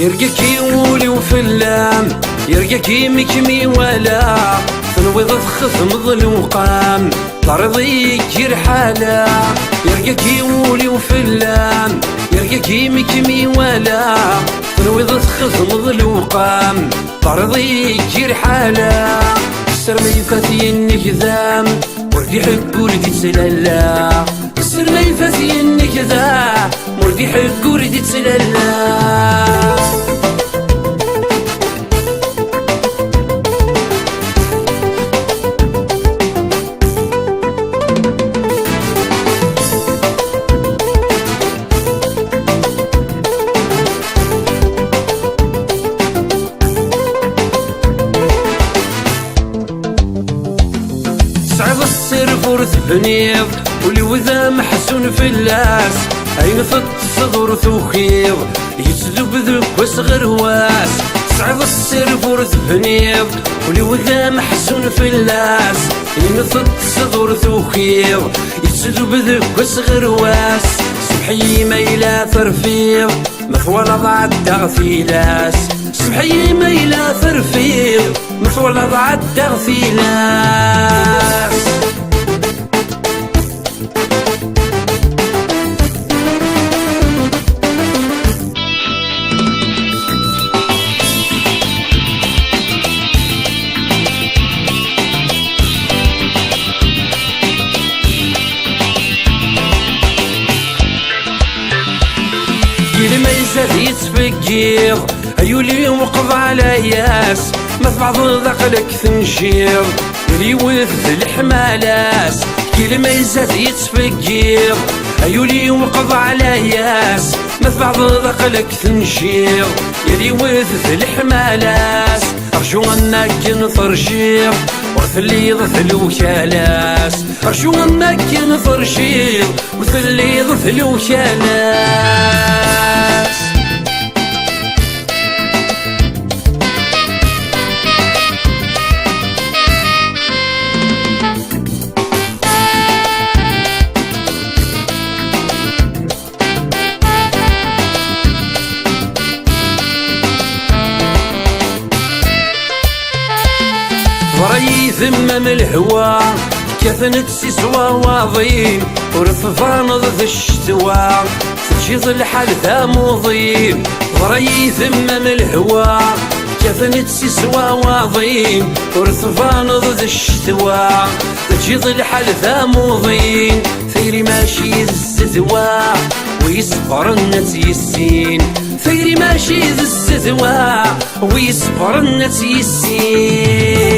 يرقاكي ولي وفلام يرقاكي مكمي ولا تنويض تخف مظلوقام طرديك يرحالا يرقاكي ولي وفلام يرقاكي مكمي ولا تنويض تخف مظلوقام طرديك يرحالا السرمي فاتي النكذام وردي حق ولدي تسلالا السرمي فاتي النكذام وردي حق ولدي تسلالا صعب السر فرث بنيض والوذا محسون في اللاس عين فت صغر ثوخيض يسلب ذوك وصغر واس صعب السر فرث بنيض والوذا محسون في اللاس عين فت صغر ثوخيض يسلب ذوك وصغر واس سبحي ميلا فرفيض مثوال ضاع التغفيلاس سبحي ميلا فرفيض مثوال ضاع التغفيلاس ما يزال يتفكير أيولي وقض على ياس ما في بعض ذقلك تنشير اللي يوث الحمالاس كل ما يزال يتفكير أيولي وقض على ياس ما في بعض ذقلك تنشير اللي يوث الحمالاس أرجو أنك نفرشير وثلي ضث الوكالاس أرجو أنك نفرشير وثلي ضث الوكالاس ضري ذمم الهوى كثنت سوا واضين ورفضان ضد الشتوى تجيض الحال ذا موضين ضري ذمم الهوى كثنت سوا واضين ورفضان ضد الشتوى تجيض الحال ذا موضين ثيري ماشي الزدوى ويصبر النت يسين ثيري ماشي ذا الزدوى ويصبر النت يسين